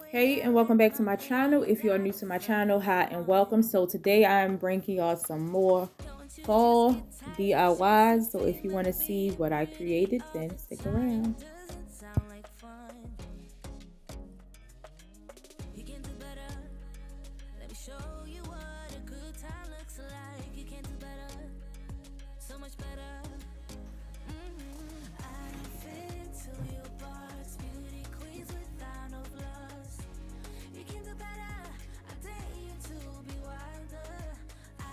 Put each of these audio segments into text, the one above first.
Hey, and welcome back to my channel. If you are new to my channel, hi and welcome. So today I'm bringing y'all some more fall DIYs. So if you want to see what I created, then stick around.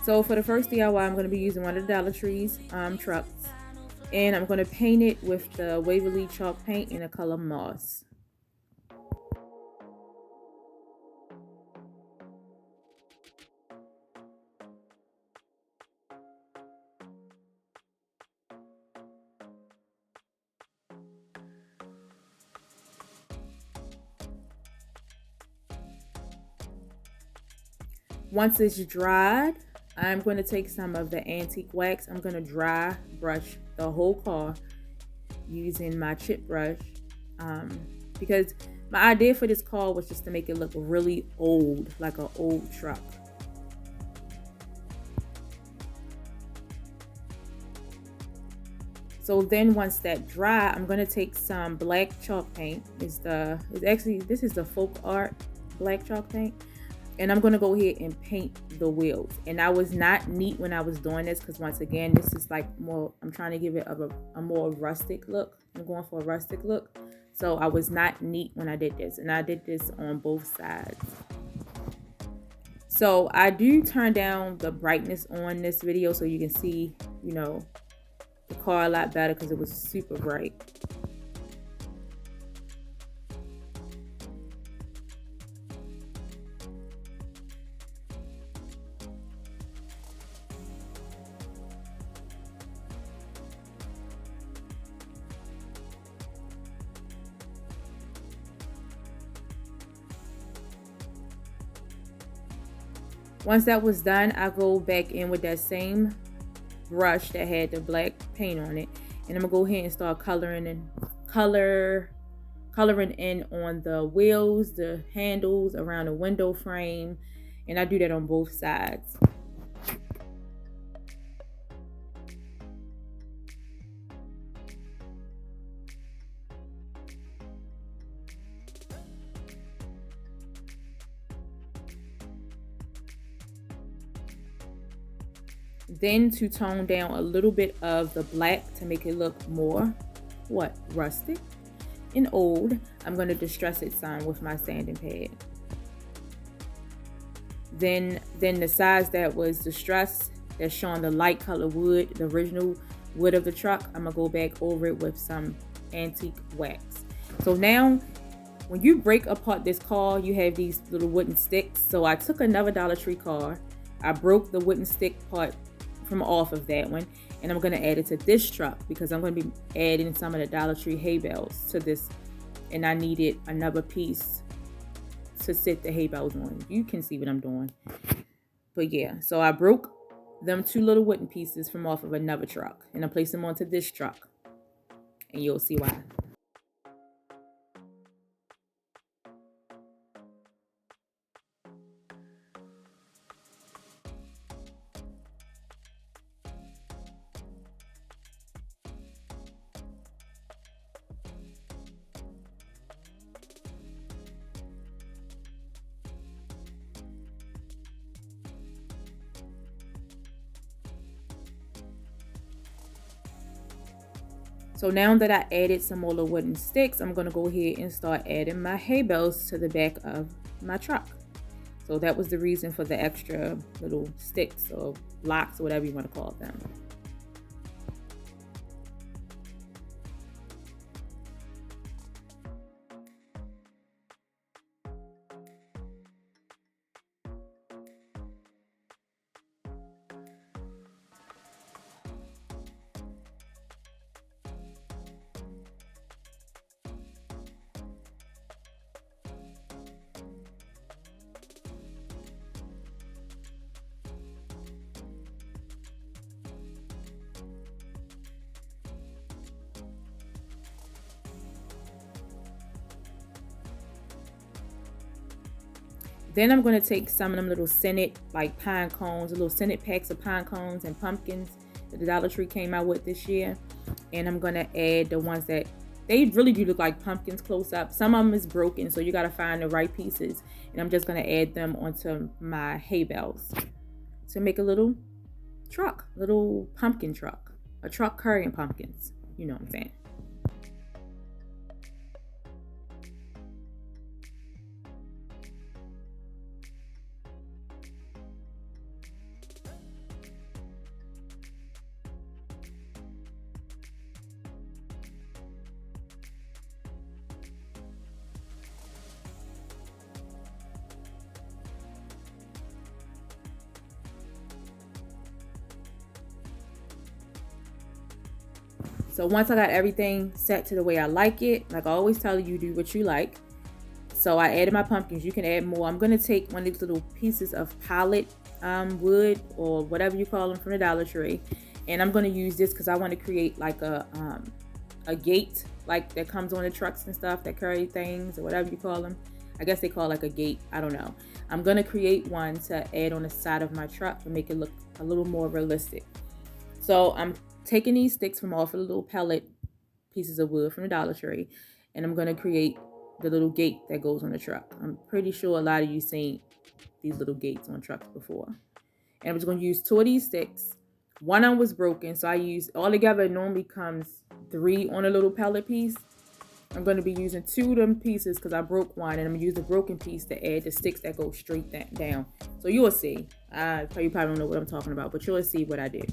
So for the first DIY, I'm going to be using one of the Dollar Tree's trucks. And I'm going to paint it with the Waverly chalk paint in the color Moss. Once it's dried, I'm going to take some of the antique wax. I'm going to dry brush the whole car using my chip brush because my idea for this car was just to make it look really old, like an old truck. So then once that dry, I'm going to take some black chalk paint. This is the folk art black chalk paint. And I'm going to go ahead and paint the wheels. And I was not neat when I was doing this because once again, this is like more, I'm trying to give it a more rustic look. I'm going for a rustic look. So I was not neat when I did this. And I did this on both sides. So I do turn down the brightness on this video so you can see, you know, the car a lot better because it was super bright. Once that was done, I go back in with that same brush that had the black paint on it, and I'm gonna go ahead and start coloring in on the wheels, the handles, around the window frame, and I do that on both sides. Then to tone down a little bit of the black to make it look more, rustic and old, I'm going to distress it some with my sanding pad. Then the sides that was distressed, that's showing the light color wood, the original wood of the truck, I'm going to go back over it with some antique wax. So now, when you break apart this car, you have these little wooden sticks. So I took another Dollar Tree car, I broke the wooden stick part from off of that one, and I'm going to add it to this truck because I'm going to be adding some of the Dollar Tree hay bales to this, and I needed another piece to sit the hay bales on. You can see what I'm doing. But yeah, so I broke them two little wooden pieces from off of another truck, and I placed them onto this truck, and you'll see why. So now that I added some more little wooden sticks, I'm going to go ahead and start adding my hay bales to the back of my truck. So that was the reason for the extra little sticks or blocks or whatever you want to call them. Then I'm going to take some of them little scented like pine cones, little scented packs of pine cones and pumpkins that the Dollar Tree came out with this year. And I'm going to add the ones that they really do look like pumpkins close up. Some of them is broken, so you got to find the right pieces. And I'm just going to add them onto my hay bales to make a little truck, little pumpkin truck, a truck carrying pumpkins. You know what I'm saying? So once I got everything set to the way I like it, like I always tell you, do what you like. So I added my pumpkins. You can add more. I'm going to take one of these little pieces of pallet wood or whatever you call them from the Dollar Tree. And I'm going to use this because I want to create like a gate like that comes on the trucks and stuff that carry things or whatever you call them. I guess they call it like a gate. I don't know. I'm going to create one to add on the side of my truck to make it look a little more realistic. So I'm taking these sticks from off of the little pellet pieces of wood from the Dollar Tree, and I'm going to create the little gate that goes on the truck. I'm pretty sure a lot of you seen these little gates on trucks before. And I'm just going to use 2 of these sticks. One of them was broken, so I used, altogether it normally comes 3 on a little pellet piece. I'm going to be using 2 of them pieces because I broke one, and I'm going to use the broken piece to add the sticks that go straight down. So you'll see. You probably don't know what I'm talking about, but you'll see what I did.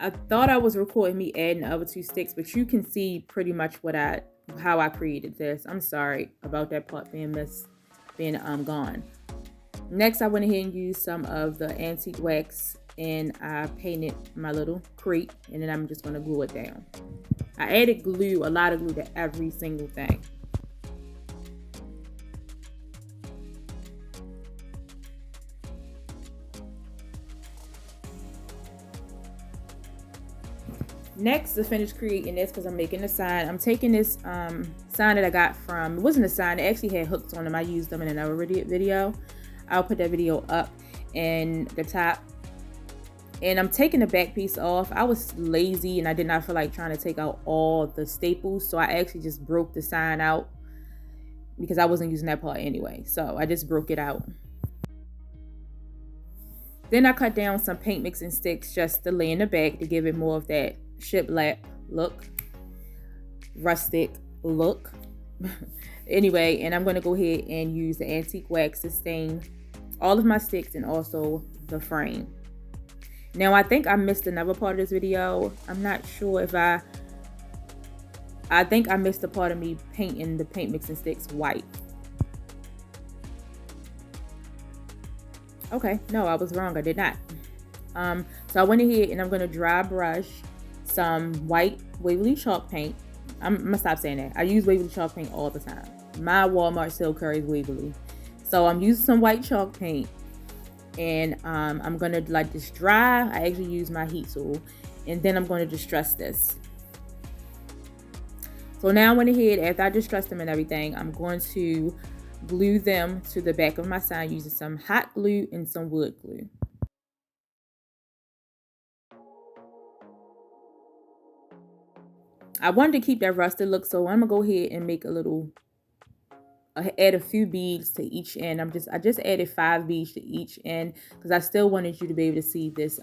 I thought I was recording me adding the other 2 sticks, but you can see pretty much how I created this. I'm sorry about that part being gone. Next, I went ahead and used some of the antique wax and I painted my little crate, and then I'm just going to glue it down. I added glue, a lot of glue to every single thing. Next, to finish creating this, because I'm making a sign, I'm taking this sign that I got from, it wasn't a sign, it actually had hooks on them. I used them in another video. I'll put that video up in the top. And I'm taking the back piece off. I was lazy and I did not feel like trying to take out all the staples, so I actually just broke the sign out because I wasn't using that part anyway. So I just broke it out. Then I cut down some paint mixing sticks just to lay in the back to give it more of that shiplap look, rustic look. Anyway, and I'm going to go ahead and use the antique wax to stain all of my sticks and also the frame. Now I think I missed another part of this video. I'm not sure if I think I missed the part of me painting the paint mixing sticks white. Okay, no, I was wrong. I did not. So I went ahead and I'm going to dry brush some white Waverly chalk paint. I'm going to stop saying that. I use Waverly chalk paint all the time. My Walmart still carries Waverly. So I'm using some white chalk paint. And I'm going to let this dry. I actually use my heat tool. And then I'm going to distress this. So now I went ahead, after I distressed them and everything, I'm going to glue them to the back of my sign using some hot glue and some wood glue. I wanted to keep that rusted look, so I'm gonna go ahead and make add a few beads to each end. I just added 5 beads to each end because I still wanted you to be able to see this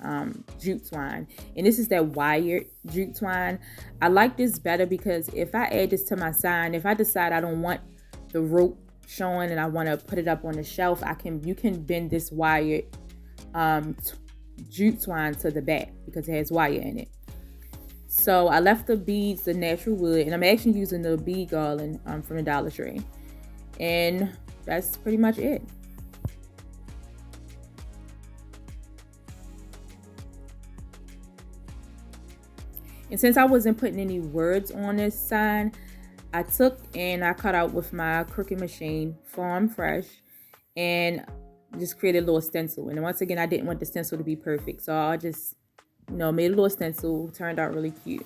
jute twine, and this is that wired jute twine. I like this better because if I add this to my sign, if I decide I don't want the rope showing and I want to put it up on the shelf, you can bend this wired jute twine to the back because it has wire in it. So I left the beads, the natural wood, and I'm actually using the bead garland from the Dollar Tree. And that's pretty much it. And since I wasn't putting any words on this sign, I took and I cut out with my Cricut machine, Farm Fresh, and just created a little stencil. And once again, I didn't want the stencil to be perfect, so I just, made a little stencil. Turned out really cute.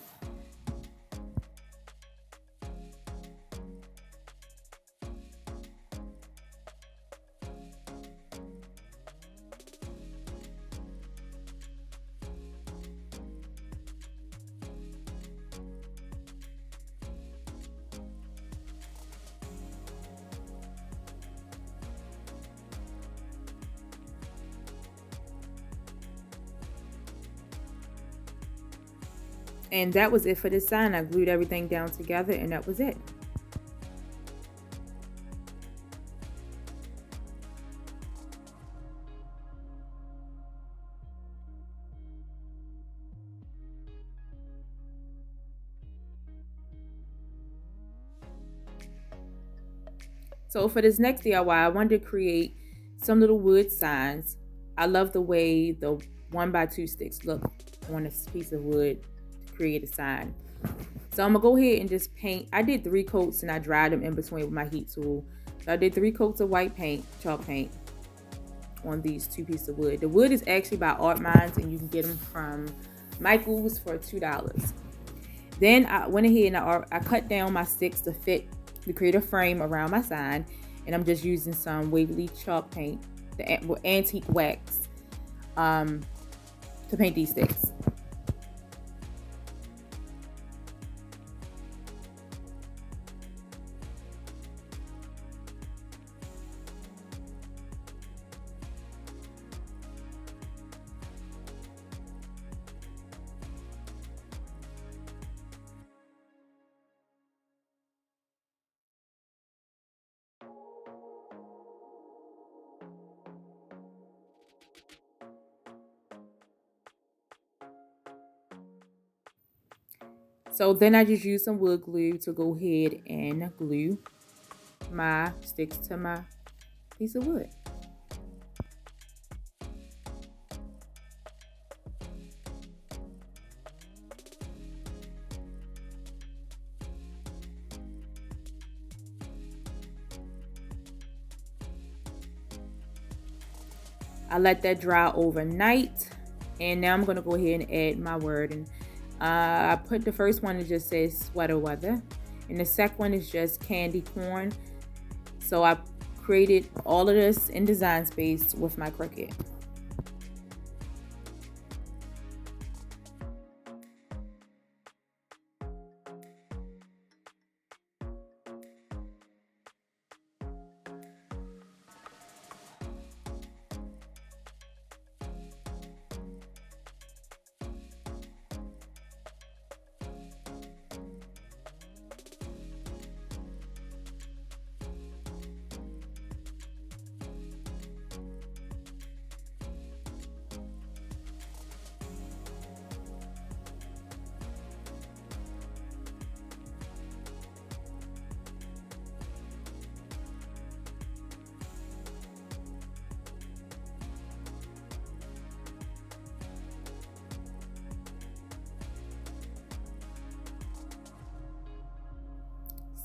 And that was it for this sign. I glued everything down together, and that was it. So for this next DIY, I wanted to create some little wood signs. I love the way the 1x2 sticks look on this piece of wood to create a sign. So I'm gonna go ahead and just paint. I did 3 coats and I dried them in between with my heat tool. So I did 3 coats of white paint, chalk paint, on these 2 pieces of wood. The wood is actually by Art Minds, and you can get them from Michael's for $2. Then I went ahead and I cut down my sticks to create a frame around my sign, and I'm just using some Waverly chalk paint, the antique wax, to paint these sticks. So then I just used some wood glue to go ahead and glue my sticks to my piece of wood. I let that dry overnight, and now I'm gonna go ahead and add my wording. I put the first one, it just says sweater weather, and the second one is just candy corn. So I created all of this in Design Space with my Cricut.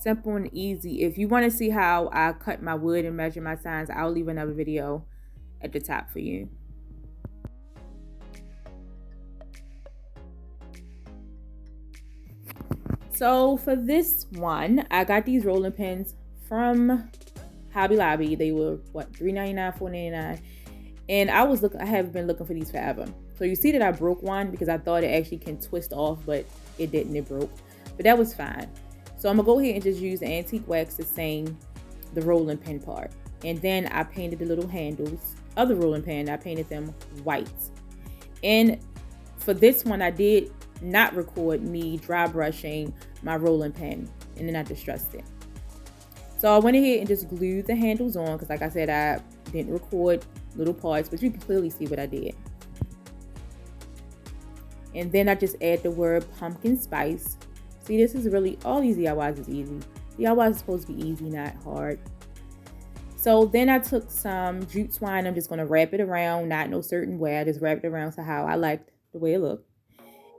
Simple and easy. If you want to see how I cut my wood and measure my signs, I'll leave another video at the top for you. So for this one, I got these rolling pins from Hobby Lobby. They were what, $3.99, $4.99, and I have been looking for these forever. So you see that I broke one because I thought it actually can twist off, but it didn't. It broke, but that was fine. So I'm gonna go ahead and just use the antique wax to stain the rolling pin part. And then I painted the little handles of the rolling pin. I painted them white. And for this one, I did not record me dry brushing my rolling pin, and then I distressed it. So I went ahead and just glued the handles on because, like I said, I didn't record little parts, but you can clearly see what I did. And then I just add the word pumpkin spice. See, this is really, all these DIYs is easy. DIYs is supposed to be easy, not hard. So then I took some jute twine. I'm just going to wrap it around, not no certain way. I just wrap it around to how I liked the way it looked.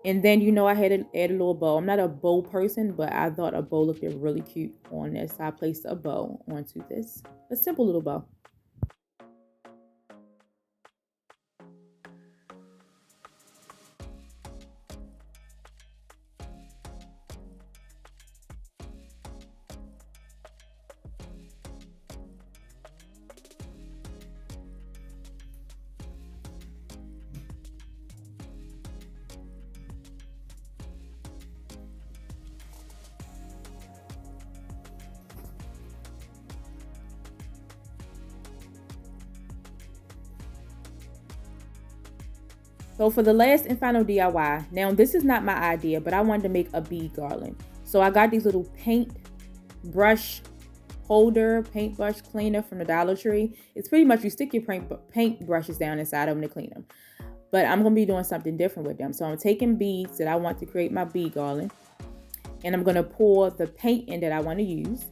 And then, you know, I had to add a little bow. I'm not a bow person, but I thought a bow looked really cute on this. So I placed a bow onto this. A simple little bow. So for the last and final DIY, now this is not my idea, but I wanted to make a bead garland. So I got these little paint brush holder, paintbrush cleaner from the Dollar Tree. It's pretty much you stick your paint brushes down inside of them to clean them. But I'm going to be doing something different with them. So I'm taking beads that I want to create my bead garland. And I'm going to pour the paint in that I want to use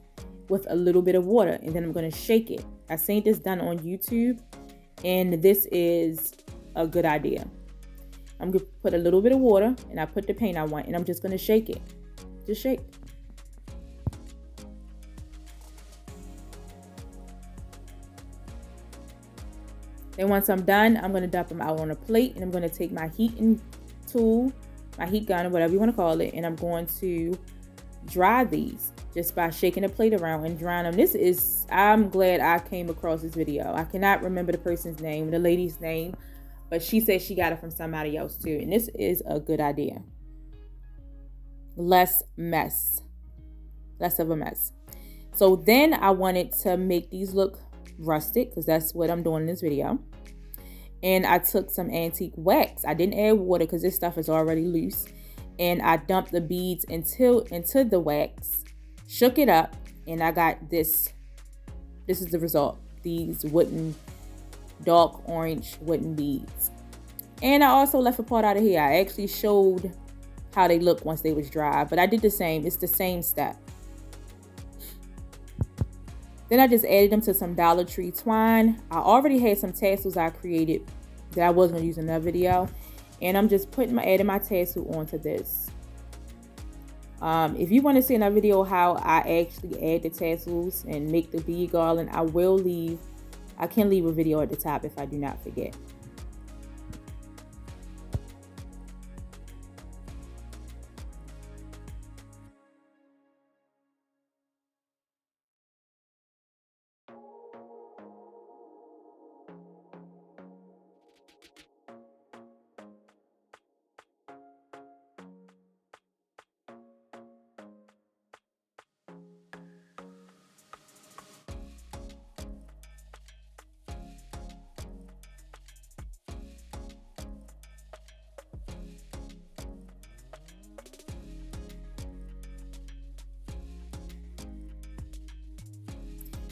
with a little bit of water. And then I'm going to shake it. I seen this done on YouTube. And this is a good idea. I'm going to put a little bit of water and I put the paint I want and I'm just going to shake it. Just shake. Then once I'm done, I'm going to dump them out on a plate and I'm going to take my heating tool, my heat gun or whatever you want to call it, and I'm going to dry these just by shaking the plate around and drying them. I'm glad I came across this video. I cannot remember the person's name, the lady's name, but she said she got it from somebody else too. And this is a good idea. Less of a mess. So then I wanted to make these look rustic because that's what I'm doing in this video. And I took some antique wax. I didn't add water because this stuff is already loose. And I dumped the beads into the wax, shook it up, and I got this. This is the result. These dark orange wooden beads. And I also left a part out of here. I actually showed how they look once they was dry, but I did the same. It's the same step. Then I just added them to some Dollar Tree twine. I already had some tassels I created that I was going to use in another video. And I'm just adding my tassel onto this. If you want to see another video how I actually add the tassels and make the bead garland, I can leave a video at the top if I do not forget.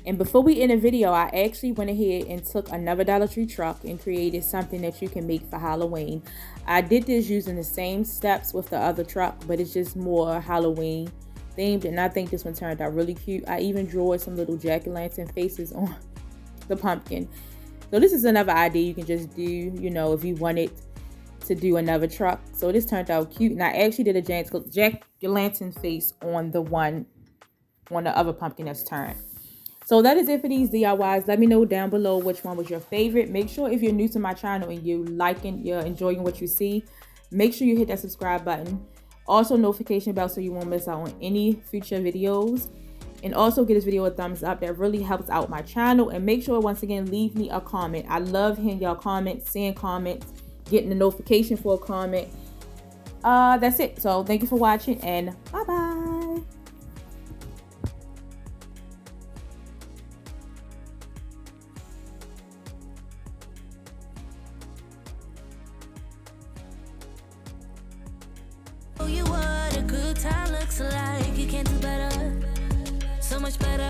And before we end the video, I actually went ahead and took another Dollar Tree truck and created something that you can make for Halloween. I did this using the same steps with the other truck, but it's just more Halloween themed. And I think this one turned out really cute. I even drew some little jack-o'-lantern faces on the pumpkin. So this is another idea you can just do, you know, if you wanted to do another truck. So this turned out cute. And I actually did a jack-o'-lantern face on the other pumpkin that's turned. So that is it for these DIYs. Let me know down below which one was your favorite. Make sure if you're new to my channel and you're enjoying what you see, make sure you hit that subscribe button. Also notification bell so you won't miss out on any future videos. And also give this video a thumbs up. That really helps out my channel. And make sure once again, leave me a comment. I love hearing y'all comments, seeing comments, getting the notification for a comment. That's it. So thank you for watching and bye-bye. You what a good time looks like. You can't do better, so much better.